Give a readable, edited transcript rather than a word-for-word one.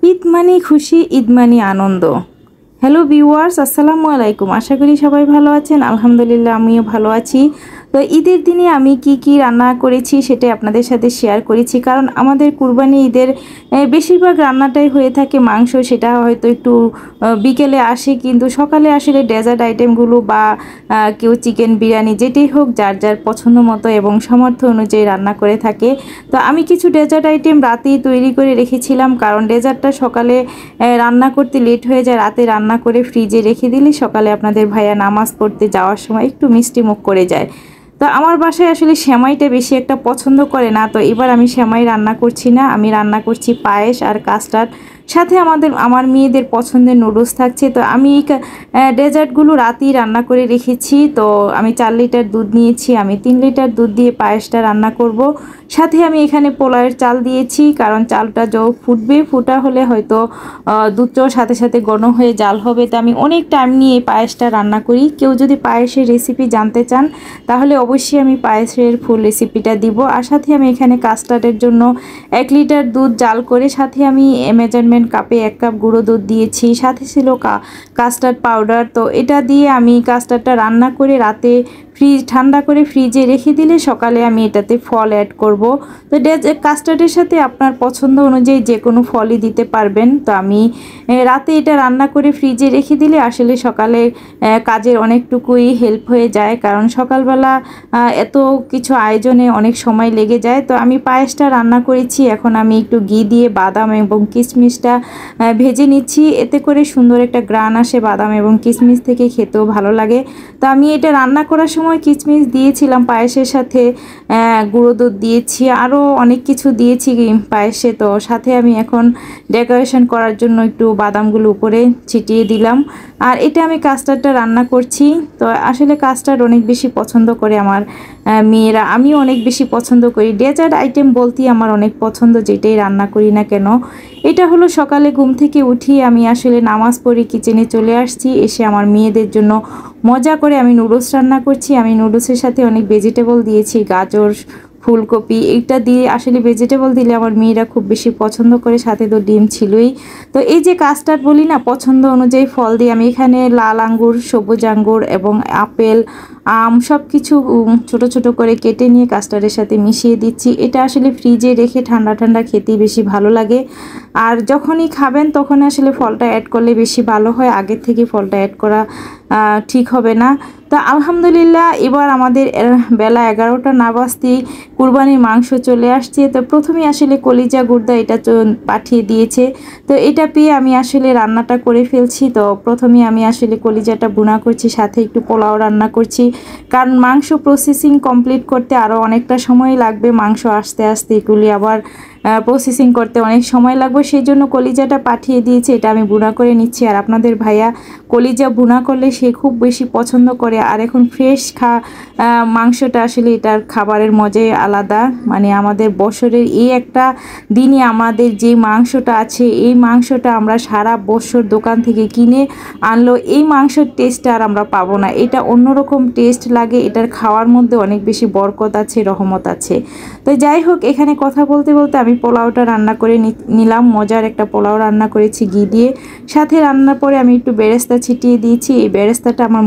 ঈদ মানে খুশি, ঈদ মানে আনন্দ। হ্যালো ভিউয়ার্স, আসসালামু আলাইকুম। আশা করি সবাই ভালো আছেন। আলহামদুলিল্লাহ আমিও ভালো আছি। তো ঈদের দিনে আমি কি রান্না করেছি সেটাই আপনাদের সাথে শেয়ার করেছি, কারণ আমাদের কুরবানি ঈদের বেশিরভাগ রান্নাটাই হয়ে থাকে মাংস। সেটা হয়তো একটু বিকেলে আসে, কিন্তু সকালে আসলে ডেজার্ট আইটেমগুলো বা কেউ চিকেন বিরিয়ানি যেটাই হোক যার যার পছন্দ মতো এবং সামর্থ্য অনুযায়ী রান্না করে থাকে। তো আমি কিছু ডেজার্ট আইটেম রাতেই তৈরি করে রেখেছিলাম, কারণ ডেজার্টটা সকালে রান্না করতে লেট হয়ে যায়। রাতে রান্না করে ফ্রিজে রেখে দিলে সকালে আপনাদের ভাইয়া নামাজ পড়তে যাওয়ার সময় একটু মিষ্টি মুখ করে যায়। তো আমার বাসায় আসলে সেমাইটা বেশি একটা পছন্দ করে না, তো এবার আমি সেমাই রান্না করছি না, আমি রান্না করছি পায়েস আর কাস্টার্ড। সাথে আমার মেয়েদের পছন্দের নুডলস থাকছে। তো আমি এই ডেজার্টগুলো রাতেই রান্না করে রেখেছি। তো আমি 4 লিটার দুধ নিয়েছি, আমি 3 লিটার দুধ দিয়ে পায়েসটা রান্না করব। সাথে আমি এখানে পোলাওয়ের চাল দিয়েছি, কারণ চালটা ফুটবে, ফুটা হলে হয়তো দুধটাও সাথে সাথে ঘন হয়ে জাল হবে। তো আমি অনেক টাইম নিয়ে এই পায়েসটা রান্না করি। কেউ যদি পায়েসের রেসিপি জানতে চান তাহলে অবশ্যই আমি পায়েসের ফুল রেসিপিটা দিব। আর সাথে আমি এখানে কাস্টার্ডের জন্য 1 লিটার দুধ জাল করে সাথে আমি মেজারমেন্ট কাপে 1 কাপ গুঁড়ো দুধ দিয়েছি, সাথে ছিল কাস্টার্ড পাউডার। তো এটা দিয়ে আমি কাস্টার্ডটা রান্না করে রাতে ঠান্ডা করে ফ্রিজে রেখে দিলে সকালে আমি এটাতে ফল অ্যাড করব। তো কাস্টার্ডের সাথে আপনার পছন্দ অনুযায়ী যে কোনো ফলই দিতে পারবেন। তো আমি রাতে এটা রান্না করে ফ্রিজে রেখে দিলে আসলে সকালে কাজের অনেকটুকুই হেল্প হয়ে যায়, কারণ সকালবেলা এত কিছু আয়োজনে অনেক সময় লেগে যায়। তো আমি পায়েসটা রান্না করেছি, এখন আমি একটু ঘি দিয়ে বাদাম এবং কিশমিশটা ভেজে নিচ্ছি, এতে করে সুন্দর একটা গ্রান আসে বাদাম এবং কিশমিশ থেকে, খেতেও ভালো লাগে। তো আমি এটা রান্না করার সময় কিশমিশ দিয়েছিলাম পায়েসের সাথে, গুঁড়ো দুধ দিয়েছি, আরও অনেক কিছু দিয়েছি পায়েসে। তো সাথে আমি এখন ডেকোরেশন করার জন্য একটু বাদামগুলো উপরে ছিটিয়ে দিলাম। আর এটা আমি কাস্টার্ডটা রান্না করছি। তো আসলে কাস্টার্ড অনেক বেশি পছন্দ করে আমার মেয়েরা, আমিও অনেক বেশি পছন্দ করি। ডেজার্ট আইটেম বলতেই আমার অনেক পছন্দ, যেটাই রান্না করি না কেন। এটা হলো সকালে ঘুম থেকে উঠিয়ে আমি আসলে নামাজ পড়ি কিচেনে চলে আসছি, এসে আমার মেয়েদের জন্য মজা করে আমি নুডলস রান্না করছি। আমি নুডলসের সাথে অনেক ভেজিটেবল দিয়েছি, গাজর, ফুলকপি, এইটা দিয়ে আসলে ভেজিটেবল দিলে আমার মেয়েরা খুব বেশি পছন্দ করে, সাথে তো ডিম ছিলই। তো এই যে কাস্টার্ড বলি না, পছন্দ অনুযায়ী ফল দিয়ে আমি এখানে লাল আঙ্গুর, সবুজ আঙ্গুর এবং আপেল, আম সব কিছু ছোট ছোট করে কেটে নিয়ে কাস্টার্ডের সাথে মিশিয়ে দিচ্ছি। এটা আসলে ফ্রিজে রেখে ঠান্ডা ঠান্ডা খেতেই বেশি ভালো লাগে। আর যখনই খাবেন তখন আসলে ফলটা অ্যাড করলে বেশি ভালো হয়, আগের থেকে ফলটা অ্যাড করা ঠিক হবে না। তো আলহামদুলিল্লাহ এবার আমাদের বেলা 11টা না বাজতেই কুরবানির মাংস চলে আসছে। তো প্রথমেই আসলে কলিজা গুর্দা এটা পাঠিয়ে দিয়েছে। তো এটা পেয়ে আমি আসলে রান্নাটা করে ফেলছি। তো প্রথমে আমি আসলে কলিজাটা ভুনা করছি, সাথে একটু পোলাও রান্না করছি, কারণ মাংস প্রসেসিং কমপ্লিট করতে আরও অনেকটা সময় লাগবে। মাংস আস্তে আস্তে এগুলি আবার প্রসেসিং করতে অনেক সময় লাগবে, সেই জন্য কলিজাটা পাঠিয়ে দিয়েছে, এটা আমি ভুনা করে নিচ্ছি। আর আপনাদের ভাইয়া কলিজা ভুনা করলে সে খুব বেশি পছন্দ করে। আর এখন ফ্রেশ মাংসটা আসলে এটার খাবারের মজাই আলাদা। মানে আমাদের বছরের এই একটা দিনে আমাদের যে মাংসটা আছে, এই মাংসটা আমরা সারা বছর দোকান থেকে কিনে আনলো এই মাংসের টেস্টটা আর আমরা পাবো না। এটা অন্যরকম টেস্ট লাগে, এটার খাওয়ার মধ্যে অনেক বেশি বরকত আছে, রহমত আছে। তো যাই হোক, এখানে কথা বলতে বলতে আমি পোলাওটা রান্না করে নিলাম। মজার একটা পোলাও রান্না করেছি ঘি দিয়ে, সাথে রান্নার পরে আমি একটু বেরেস্তা ছিটিয়ে দিয়েছি। এই বেরেস্তাটা আমার